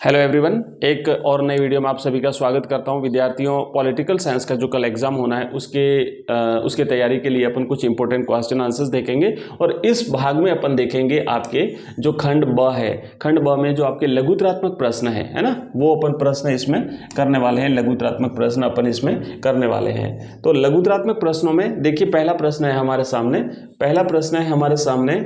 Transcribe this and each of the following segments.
Hello everyone, एक और नई वीडियो में आप सभी का स्वागत करता हूं। विद्यार्थियों, पॉलिटिकल साइंस का जो कल एग्जाम होना है उसके तैयारी के लिए अपन कुछ इंपॉर्टेंट क्वेश्चन आंसर्स देखेंगे और इस भाग में अपन देखेंगे आपके जो खंड ब है। खंड ब में जो आपके लघुत्रात्मक प्रश्न है ना, वो अपन प्रश्न इसमें करने वाले हैं। लघुत्रात्मक प्रश्न अपन इसमें करने वाले हैं। तो लघुत्रात्मक प्रश्नों में देखिए, पहला प्रश्न है हमारे सामने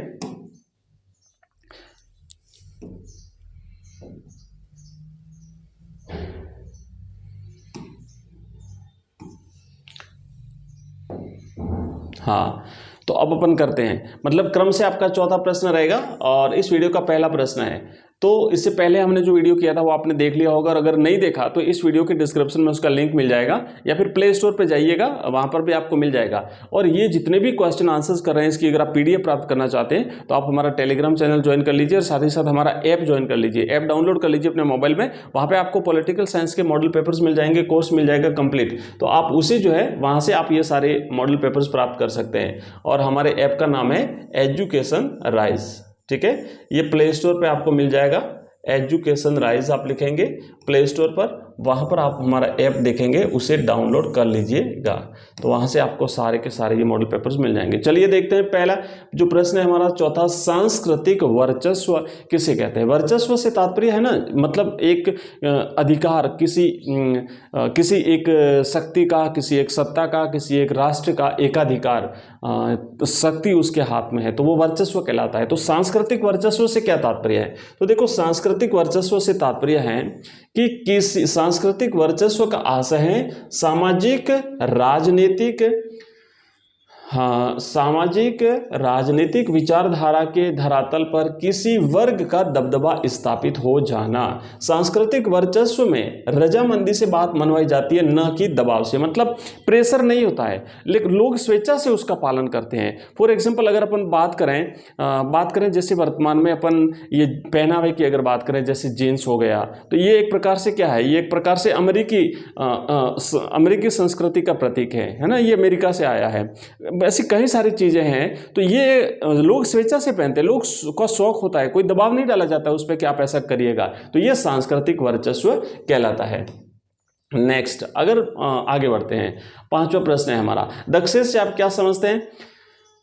हाँ, तो अब अपन करते हैं, मतलब क्रम से आपका चौथा प्रश्न रहेगा और इस वीडियो का पहला प्रश्न है। तो इससे पहले हमने जो वीडियो किया था वो आपने देख लिया होगा, और अगर नहीं देखा तो इस वीडियो के डिस्क्रिप्शन में उसका लिंक मिल जाएगा, या फिर प्ले स्टोर पे जाइएगा, वहां पर भी आपको मिल जाएगा। और ये जितने भी क्वेश्चन आंसर्स कर रहे हैं, इसकी अगर आप पीडीएफ प्राप्त करना चाहते हैं तो आप हमारा टेलीग्राम चैनल ज्वाइन कर लीजिए और साथ ही साथ हमारा ऐप ज्वाइन कर लीजिए। ऐप डाउनलोड कर लीजिए अपने मोबाइल में, वहाँ पर आपको पॉलिटिकल साइंस के मॉडल पेपर्स मिल जाएंगे, कोर्स मिल जाएगा कंप्लीट। तो आप उसे जो है वहाँ से आप ये सारे मॉडल पेपर्स प्राप्त कर सकते हैं। और हमारे ऐप का नाम है एजुकेशन राइज, ठीक है। ये प्ले स्टोर पर आपको मिल जाएगा। एजुकेशन राइज आप लिखेंगे प्ले स्टोर पर, वहाँ पर आप हमारा ऐप देखेंगे, उसे डाउनलोड कर लीजिएगा। तो वहाँ से आपको सारे के सारे ये मॉडल पेपर्स मिल जाएंगे। चलिए देखते हैं, पहला जो प्रश्न है हमारा चौथा, सांस्कृतिक वर्चस्व किसे कहते हैं। वर्चस्व से तात्पर्य है ना, मतलब एक अधिकार, किसी एक शक्ति का, किसी एक सत्ता का, किसी एक राष्ट्र का एकाधिकार, शक्ति उसके हाथ में है, तो वो वर्चस्व कहलाता है। तो सांस्कृतिक वर्चस्व से क्या तात्पर्य है? तो देखो, सांस्कृतिक वर्चस्व से तात्पर्य है कि किसी सांस्कृतिक वर्चस्व का आशय है सामाजिक राजनीतिक विचारधारा के धरातल पर किसी वर्ग का दबदबा स्थापित हो जाना। सांस्कृतिक वर्चस्व में रजामंदी से बात मनवाई जाती है, न कि दबाव से, मतलब प्रेशर नहीं होता है, लेकिन लोग स्वेच्छा से उसका पालन करते हैं। फॉर एग्जांपल, अगर अपन बात करें जैसे वर्तमान में अपन ये पहनावे की अगर बात करें, जैसे जीन्स हो गया, तो ये एक प्रकार से क्या है, ये एक प्रकार से अमेरिकी संस्कृति का प्रतीक है ना, ये अमेरिका से आया है। ऐसी कई सारी चीजें हैं, तो ये लोग स्वेच्छा से पहनते हैं, लोग का शौक होता है, कोई दबाव नहीं डाला जाता उस पर कि आप ऐसा करिएगा। तो ये सांस्कृतिक वर्चस्व कहलाता है। नेक्स्ट, अगर आगे बढ़ते हैं, पांचवा प्रश्न है हमारा, दक्षेश से आप क्या समझते हैं?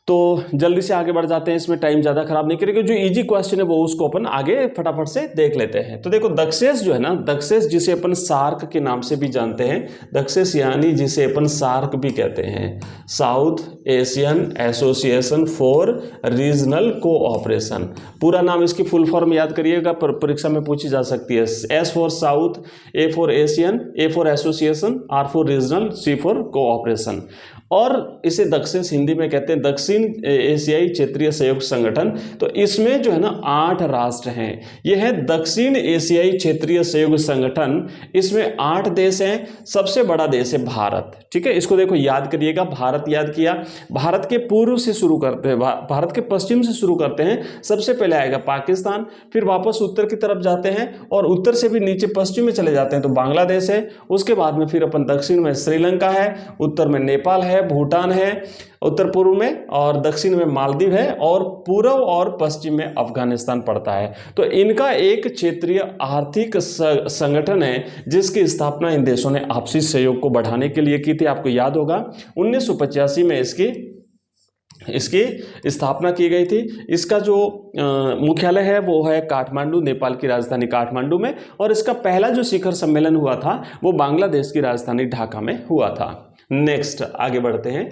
तो जल्दी से आगे बढ़ जाते हैं, इसमें टाइम ज़्यादा खराब नहीं करेंगे। जो इजी क्वेश्चन है वो उसको अपन आगे फटाफट से देख लेते हैं। तो देखो, दक्षेश जो है ना, दक्षेश जिसे अपन सार्क के नाम से भी जानते हैं, दक्षेश यानी जिसे अपन सार्क भी कहते हैं, south Asian association for regional cooperation. पूरा नाम, इसकी फुल फॉर्म याद करिएगा, परीक्षा में पूछी जा सकती है। S for South, A for Asian, A for Association, R for Regional, C for Cooperation. और इसे दक्षिण हिंदी में कहते हैं दक्षिण एशियाई क्षेत्रीय सहयोग संगठन। तो इसमें जो है ना 8 राष्ट्र हैं। यह है दक्षिण एशियाई क्षेत्रीय सहयोग संगठन, इसमें 8 देश हैं। सबसे बड़ा देश है भारत, ठीक है। इसको देखो, याद करिएगा, भारत याद किया। भारत के पूर्व से शुरू करते हैं, भारत के पश्चिम से शुरू करते हैं। सबसे पहले आएगा पाकिस्तान, फिर वापस उत्तर की तरफ जाते हैं और उत्तर से भी नीचे पश्चिम में चले जाते हैं तो बांग्लादेश है। उसके बाद में फिर अपन दक्षिण में श्रीलंका है, उत्तर में नेपाल है, भूटान है उत्तर पूर्व में, और दक्षिण में मालदीव है, और पूर्व और पश्चिम में अफगानिस्तान पड़ता है। तो इनका एक क्षेत्रीय आर्थिक संगठन है जिसकी स्थापना इन देशों ने आपसी सहयोग को बढ़ाने के लिए की थी। आपको याद होगा 1985 में इसकी स्थापना की गई थी। इसका जो मुख्यालय है वो है काठमांडू, नेपाल की राजधानी काठमांडू में, और इसका पहला जो शिखर सम्मेलन हुआ था वो बांग्लादेश की राजधानी ढाका में हुआ था। नेक्स्ट, आगे बढ़ते हैं,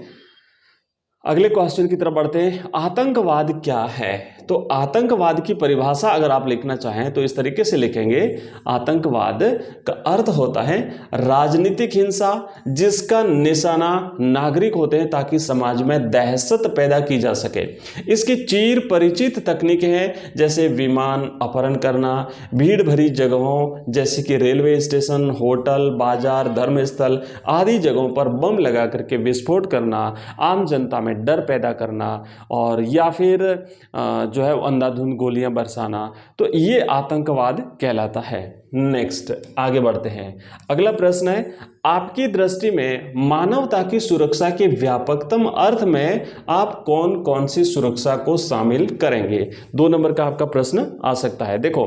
अगले क्वेश्चन की तरफ बढ़ते हैं। आतंकवाद क्या है? तो आतंकवाद की परिभाषा अगर आप लिखना चाहें तो इस तरीके से लिखेंगे, आतंकवाद का अर्थ होता है राजनीतिक हिंसा जिसका निशाना नागरिक होते हैं ताकि समाज में दहशत पैदा की जा सके। इसकी चिर परिचित तकनीकें हैं, जैसे विमान अपहरण करना, भीड़ भरी जगहों जैसे कि रेलवे स्टेशन, होटल, बाजार, धर्मस्थल आदि जगहों पर बम लगा करके विस्फोट करना, आम जनता में डर पैदा करना, और या फिर जो है अंधाधुंध गोलियां बरसाना। तो ये आतंकवाद कहलाता है। नेक्स्ट आगे बढ़ते हैं। अगला प्रश्न है, आपकी दृष्टि में मानवता की सुरक्षा के व्यापकतम अर्थ में आप कौन कौन सी सुरक्षा को शामिल करेंगे? 2 नंबर का आपका प्रश्न आ सकता है। देखो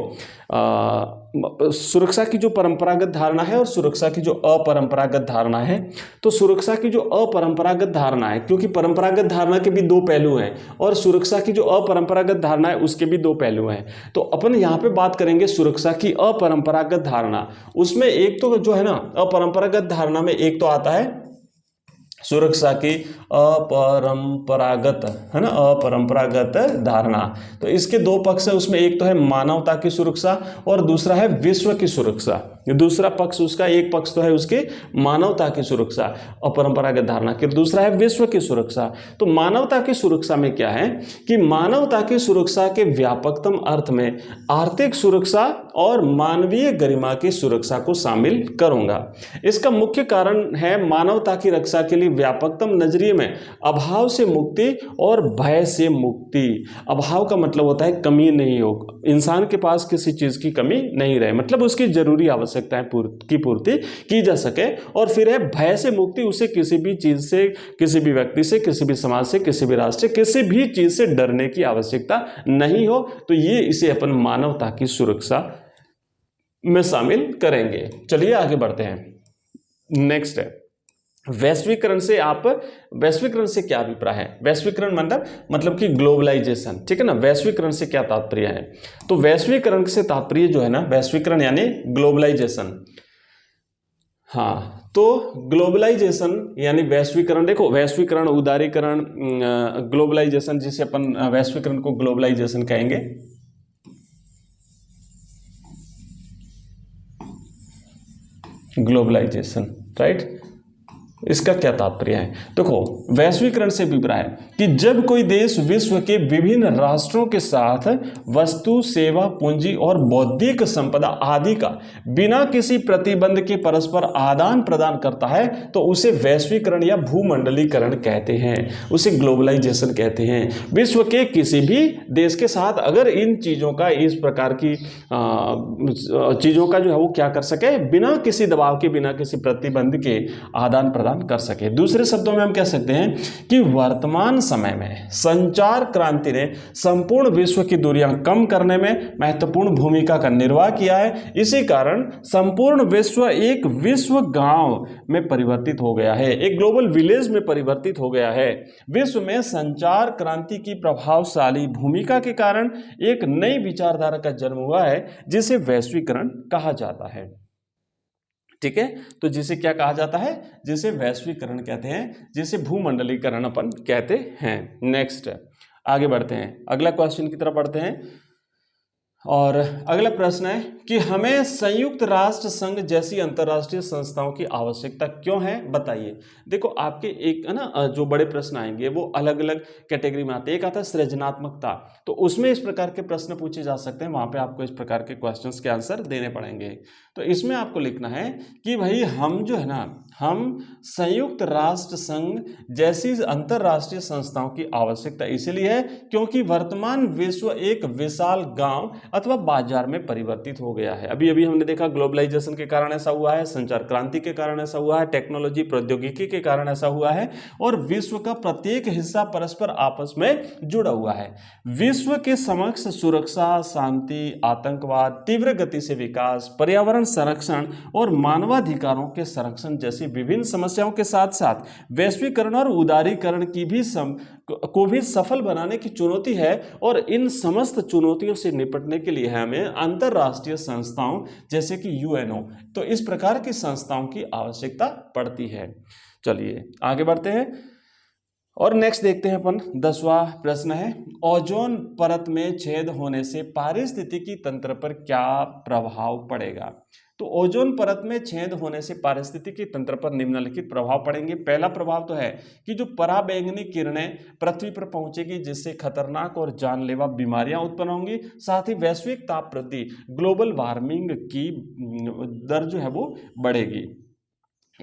सुरक्षा की जो परंपरागत धारणा है और सुरक्षा की जो अपरंपरागत धारणा है, तो सुरक्षा की जो अपरंपरागत धारणा है, क्योंकि परंपरागत धारणा के भी 2 पहलू हैं और सुरक्षा की जो अपरंपरागत धारणा है उसके भी 2 पहलू हैं। तो अपन यहाँ पे बात करेंगे सुरक्षा की अपरंपरागत धारणा। उसमें एक तो जो है ना, अपरंपरागत धारणा में एक तो आता है सुरक्षा की अपरंपरागत, है ना, अपरंपरागत धारणा। तो इसके 2 पक्ष है, उसमें एक तो है मानवता की सुरक्षा और दूसरा है विश्व की सुरक्षा। दूसरा पक्ष उसका, एक पक्ष तो है उसके मानवता की सुरक्षा अपरंपरागत धारणा के, दूसरा है विश्व की सुरक्षा। तो मानवता की सुरक्षा में क्या है कि मानवता की सुरक्षा के व्यापकतम अर्थ में आर्थिक सुरक्षा और मानवीय गरिमा की सुरक्षा को शामिल करूंगा। इसका मुख्य कारण है मानवता की रक्षा के लिए व्यापकतम नजरिए में अभाव से मुक्ति और भय से मुक्ति। अभाव का मतलब होता है कमी नहीं हो, इंसान के पास किसी चीज की कमी नहीं रहे, मतलब उसकी जरूरी आवश्यकताएं की पूर्ति की जा सके। और फिर है भय से मुक्ति, उसे किसी भी चीज से, किसी भी व्यक्ति से, किसी भी समाज से, किसी भी राष्ट्र से, किसी भी चीज से डरने की आवश्यकता नहीं हो। तो ये इसे अपन मानवता की सुरक्षा में शामिल करेंगे। चलिए आगे बढ़ते हैं। नेक्स्ट है वैश्वीकरण से वैश्वीकरण से क्या अभिप्राय है? वैश्वीकरण मतलब कि ग्लोबलाइजेशन, ठीक है ना। वैश्वीकरण से क्या तात्पर्य है? तो वैश्वीकरण से तात्पर्य जो है ना, वैश्वीकरण यानी ग्लोबलाइजेशन। हाँ, तो ग्लोबलाइजेशन यानी वैश्वीकरण, देखो वैश्वीकरण, उदारीकरण, ग्लोबलाइजेशन, जिसे अपन वैश्वीकरण को ग्लोबलाइजेशन कहेंगे। Globalisation, right. इसका क्या तात्पर्य है? देखो वैश्वीकरण से अभिप्राय है कि जब कोई देश विश्व के विभिन्न राष्ट्रों के साथ वस्तु, सेवा, पूंजी और बौद्धिक संपदा आदि का बिना किसी प्रतिबंध के परस्पर आदान प्रदान करता है तो उसे वैश्वीकरण या भूमंडलीकरण कहते हैं, उसे ग्लोबलाइजेशन कहते हैं। विश्व के किसी भी देश के साथ अगर इन चीज़ों का, इस प्रकार की चीज़ों का जो है वो क्या कर सके, बिना किसी दबाव के, बिना किसी प्रतिबंध के आदान प्रदान कर सके। दूसरे शब्दों में हम कह सकते हैं कि वर्तमान समय में संचार क्रांति ने संपूर्ण विश्व की दूरियां कम करने में महत्वपूर्ण भूमिका का निर्वाह किया है। इसी कारण संपूर्ण विश्व एक विश्व गांव में परिवर्तित हो गया है, एक ग्लोबल विलेज में परिवर्तित हो गया है। विश्व में संचार क्रांति की प्रभावशाली भूमिका के कारण एक नई विचारधारा का जन्म हुआ है जिसे वैश्वीकरण कहा जाता है। ठीक है, तो जिसे क्या कहा जाता है? जिसे वैश्वीकरण कहते हैं, जिसे भूमंडलीकरण अपन कहते हैं। नेक्स्ट आगे बढ़ते हैं, अगला क्वेश्चन की तरफ बढ़ते हैं। और अगला प्रश्न है कि हमें संयुक्त राष्ट्र संघ जैसी अंतर्राष्ट्रीय संस्थाओं की आवश्यकता क्यों है, बताइए। देखो आपके एक है ना जो बड़े प्रश्न आएंगे वो अलग अलग कैटेगरी में आते हैं। एक आता है सृजनात्मकता, तो उसमें इस प्रकार के प्रश्न पूछे जा सकते हैं, वहां पे आपको इस प्रकार के क्वेश्चंस के आंसर देने पड़ेंगे। तो इसमें आपको लिखना है कि भाई हम जो है ना, हम संयुक्त राष्ट्र संघ जैसी अंतर्राष्ट्रीय संस्थाओं की आवश्यकता इसलिए है क्योंकि वर्तमान विश्व एक विशाल गांव अथवा बाजार में परिवर्तित हो गया है। अभी अभी हमने देखा ग्लोबलाइजेशन के कारण ऐसा हुआ है, संचार क्रांति के कारण ऐसा हुआ है, टेक्नोलॉजी प्रौद्योगिकी के कारण ऐसा हुआ है, और विश्व का प्रत्येक हिस्सा परस्पर आपस में जुड़ा हुआ है। विश्व के समक्ष सुरक्षा, शांति, आतंकवाद, तीव्र गति से विकास, पर्यावरण संरक्षण और मानवाधिकारों के संरक्षण जैसी विभिन्न समस्याओं के साथ साथ वैश्वीकरण और उदारीकरण की भी को भी सफल बनाने की चुनौती है। और इन समस्त चुनौतियों से निपटने के लिए हमें अंतरराष्ट्रीय संस्थाओं जैसे कि यूएनओ, तो इस प्रकार की संस्थाओं की आवश्यकता पड़ती है। चलिए आगे बढ़ते हैं और नेक्स्ट देखते हैं अपन। 10वां प्रश्न है, ओजोन परत में छेद होने से पारिस्थितिकी तंत्र पर क्या प्रभाव पड़ेगा? तो ओजोन परत में छेद होने से पारिस्थितिकी तंत्र पर निम्नलिखित प्रभाव पड़ेंगे। पहला प्रभाव तो है कि जो पराबैंगनी किरणें पृथ्वी पर पहुंचेगी जिससे खतरनाक और जानलेवा बीमारियां उत्पन्न होंगी। साथ ही वैश्विक ताप वृद्धि, ग्लोबल वार्मिंग की दर जो है वो बढ़ेगी।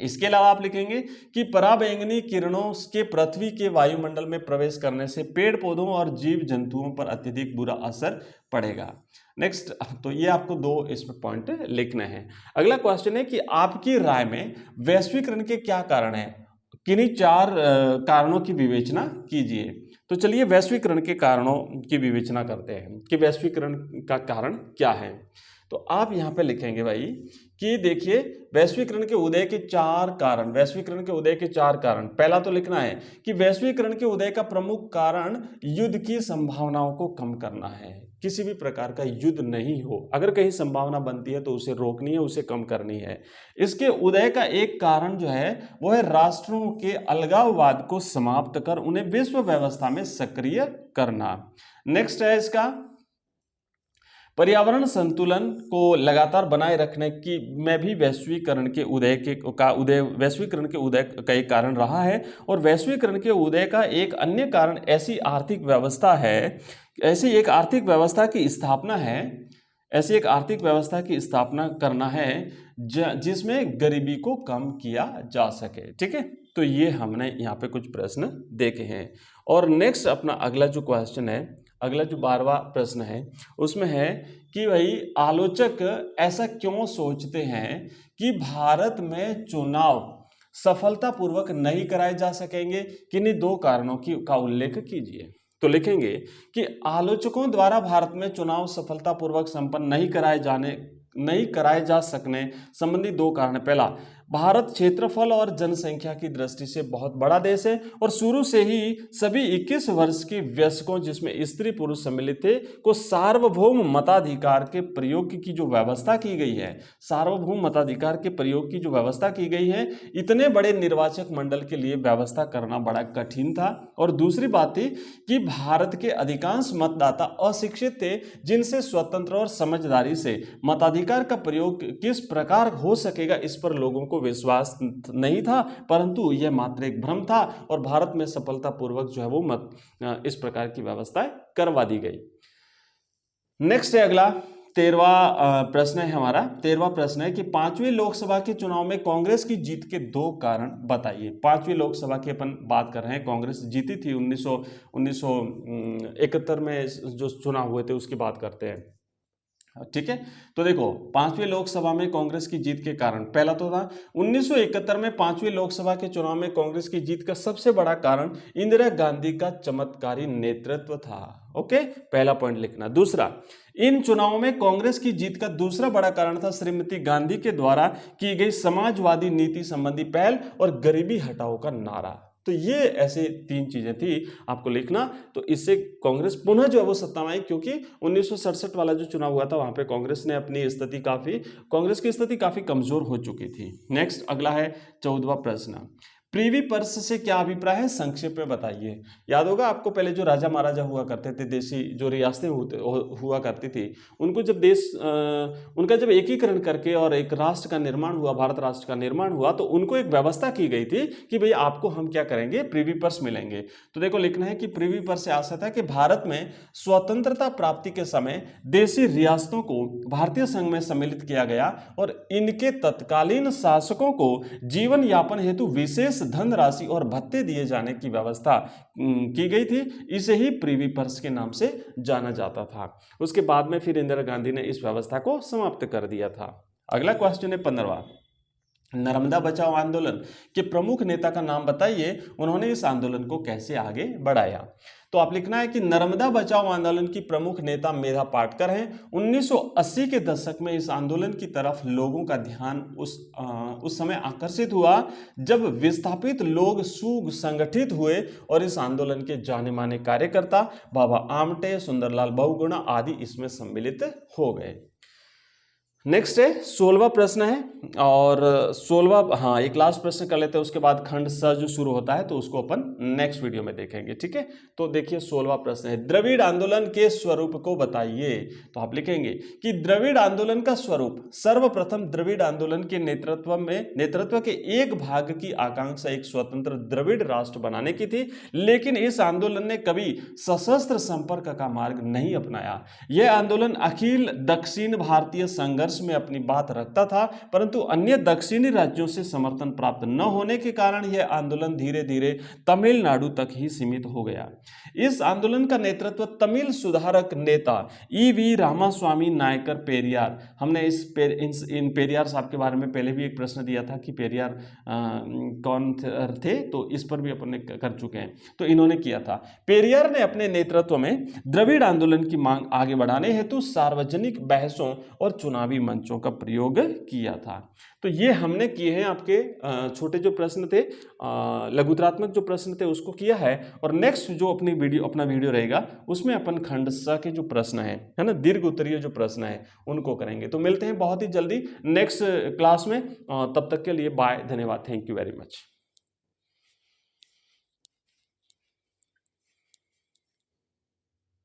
इसके अलावा आप लिखेंगे कि पराबैंगनी किरणों के पृथ्वी के वायुमंडल में प्रवेश करने से पेड़ पौधों और जीव जंतुओं पर अत्यधिक बुरा असर पड़ेगा। नेक्स्ट, तो ये आपको दो इसमें पॉइंट लिखने हैं। अगला क्वेश्चन है कि आपकी राय में वैश्वीकरण के क्या कारण है, किन्हीं चार कारणों की विवेचना कीजिए। तो चलिए वैश्वीकरण के कारणों की विवेचना करते हैं कि वैश्वीकरण का कारण क्या है। तो आप यहाँ पे लिखेंगे भाई कि देखिए वैश्वीकरण के उदय के चार कारण, वैश्वीकरण के उदय के चार कारण। पहला तो लिखना है कि वैश्वीकरण के उदय का प्रमुख कारण युद्ध की संभावनाओं को कम करना है। किसी भी प्रकार का युद्ध नहीं हो, अगर कहीं संभावना बनती है तो उसे रोकनी है, उसे कम करनी है। इसके उदय का एक कारण जो है वो है राष्ट्रों के अलगाववाद को समाप्त कर उन्हें विश्व व्यवस्था में सक्रिय करना। नेक्स्ट है इसका पर्यावरण संतुलन को लगातार बनाए रखने की में भी वैश्वीकरण के उदय वैश्वीकरण के उदय का एक कारण रहा है। और वैश्वीकरण के उदय का एक अन्य कारण ऐसी एक आर्थिक व्यवस्था की स्थापना है, ऐसी एक आर्थिक व्यवस्था की स्थापना करना है जिसमें गरीबी को कम किया जा सके। ठीक है, तो ये हमने यहाँ पे कुछ प्रश्न देखे हैं। और नेक्स्ट अपना अगला जो क्वेश्चन है, अगला जो 12वां प्रश्न है उसमें है कि भाई आलोचक ऐसा क्यों सोचते हैं कि भारत में चुनाव सफलतापूर्वक नहीं कराए जा सकेंगे, किन्हीं दो कारणों का उल्लेख कीजिए। तो लिखेंगे कि आलोचकों द्वारा भारत में चुनाव सफलतापूर्वक संपन्न नहीं कराए जा सकने संबंधी दो कारण। पहला, भारत क्षेत्रफल और जनसंख्या की दृष्टि से बहुत बड़ा देश है और शुरू से ही सभी 21 वर्ष के वयस्कों जिसमें स्त्री पुरुष सम्मिलित थे को सार्वभौम मताधिकार के प्रयोग की जो व्यवस्था की गई है, सार्वभौम मताधिकार के प्रयोग की जो व्यवस्था की गई है, इतने बड़े निर्वाचक मंडल के लिए व्यवस्था करना बड़ा कठिन था। और दूसरी बात थी कि भारत के अधिकांश मतदाता अशिक्षित थे जिनसे स्वतंत्र और समझदारी से मताधिकार का प्रयोग किस प्रकार हो सकेगा इस पर लोगों को विश्वास नहीं था, परंतु यह मात्र एक भ्रम था और भारत में सफलतापूर्वक जो है वो इस प्रकार की व्यवस्थाएं करवा दी गई। नेक्स्ट है अगला 13वां प्रश्न है हमारा। 13वां प्रश्न है कि 5वीं लोकसभा के चुनाव में कांग्रेस की जीत के दो कारण बताइए। 5वीं लोकसभा की अपन बात कर रहे हैं, कांग्रेस जीती थी 1971 में जो चुनाव हुए थे उसकी बात करते हैं। ठीक है, तो देखो 5वीं लोकसभा में कांग्रेस की जीत के कारण, पहला तो था 1971 में 5वीं लोकसभा के चुनाव में कांग्रेस की जीत का सबसे बड़ा कारण इंदिरा गांधी का चमत्कारी नेतृत्व था। ओके, पहला पॉइंट लिखना। दूसरा, इन चुनावों में कांग्रेस की जीत का दूसरा बड़ा कारण था श्रीमती गांधी के द्वारा की गई समाजवादी नीति संबंधी पहल और गरीबी हटाओ का नारा। तो ये ऐसे तीन चीजें थी आपको लिखना। तो इससे कांग्रेस पुनः जो है वो सत्ता में आई, क्योंकि 1967 वाला जो चुनाव हुआ था वहां पे कांग्रेस की स्थिति काफी कमजोर हो चुकी थी। नेक्स्ट अगला है 14वां प्रश्न, प्रिवी पर्स से क्या अभिप्राय है, संक्षेप में बताइए। याद होगा आपको, पहले जो राजा महाराजा हुआ करते थे, देशी जो रियासतें हुआ करती थी, उनको जब उनका जब एकीकरण करके और एक राष्ट्र का निर्माण हुआ, भारत राष्ट्र का निर्माण हुआ, तो उनको एक व्यवस्था की गई थी कि भाई आपको हम क्या करेंगे, प्रिवी पर्स मिलेंगे। तो देखो लिखना है कि प्रिवी पर्स से आशा था कि भारत में स्वतंत्रता प्राप्ति के समय देशी रियासतों को भारतीय संघ में सम्मिलित किया गया और इनके तत्कालीन शासकों को जीवन यापन हेतु विशेष धनराशि और भत्ते दिए जाने की व्यवस्था की गई थी। इसे ही प्रिवी पर्स के नाम से जाना जाता था। उसके बाद में फिर इंदिरा गांधी ने इस व्यवस्था को समाप्त कर दिया था। अगला क्वेश्चन है 15वां, नर्मदा बचाओ आंदोलन के प्रमुख नेता का नाम बताइए, उन्होंने इस आंदोलन को कैसे आगे बढ़ाया। तो आप लिखना है कि नर्मदा बचाओ आंदोलन की प्रमुख नेता मेधा पाटकर हैं। 1980 के दशक में इस आंदोलन की तरफ लोगों का ध्यान उस समय आकर्षित हुआ जब विस्थापित लोग सुसंगठित हुए और इस आंदोलन के जाने माने कार्यकर्ता बाबा आमटे, सुंदरलाल बहुगुणा आदि इसमें सम्मिलित हो गए। नेक्स्ट है 16वां प्रश्न है, और 16वां एक लास्ट प्रश्न कर लेते हैं, उसके बाद खंड स जो शुरू होता है तो उसको अपन नेक्स्ट वीडियो में देखेंगे। ठीक है, तो देखिए 16वां प्रश्न है, द्रविड़ आंदोलन के स्वरूप को बताइए। तो आप लिखेंगे कि द्रविड़ आंदोलन का स्वरूप, सर्वप्रथम द्रविड़ आंदोलन के नेतृत्व के एक भाग की आकांक्षा एक स्वतंत्र द्रविड़ राष्ट्र बनाने की थी, लेकिन इस आंदोलन ने कभी सशस्त्र संपर्क का मार्ग नहीं अपनाया। यह आंदोलन अखिल दक्षिण भारतीय संघर्ष वश में अपनी बात रखता था, परंतु अन्य दक्षिणी राज्यों से समर्थन प्राप्त न होने के कारण यह आंदोलन धीरे धीरे तमिलनाडु तक ही सीमित हो गया। इस आंदोलन का नेतृत्व तमिल सुधारक नेता ईवी रामास्वामी नायकर पेरियार, हमने इन पेरियार साहब के बारे में पहले भी एक प्रश्न दिया था कि पेरियार कौन थे, तो इस पर भी अपन ने कर चुके हैं, तो इन्होंने किया था। पेरियार ने अपने नेतृत्व में द्रविड़ आंदोलन की मांग आगे बढ़ाने हेतु सार्वजनिक बहसों और चुनावी मंचों का प्रयोग किया था। तो ये हमने किए हैं, आपके छोटे जो प्रश्न थे, लघुतरात्मक जो प्रश्न थे उसको किया है। और नेक्स्ट जो अपना वीडियो रहेगा उसमें अपन खंड स के जो प्रश्न है ना, दीर्घ उत्तरीय जो प्रश्न है उनको करेंगे। तो मिलते हैं बहुत ही जल्दी नेक्स्ट क्लास में, तब तक के लिए बाय, धन्यवाद, थैंक यू वेरी मच।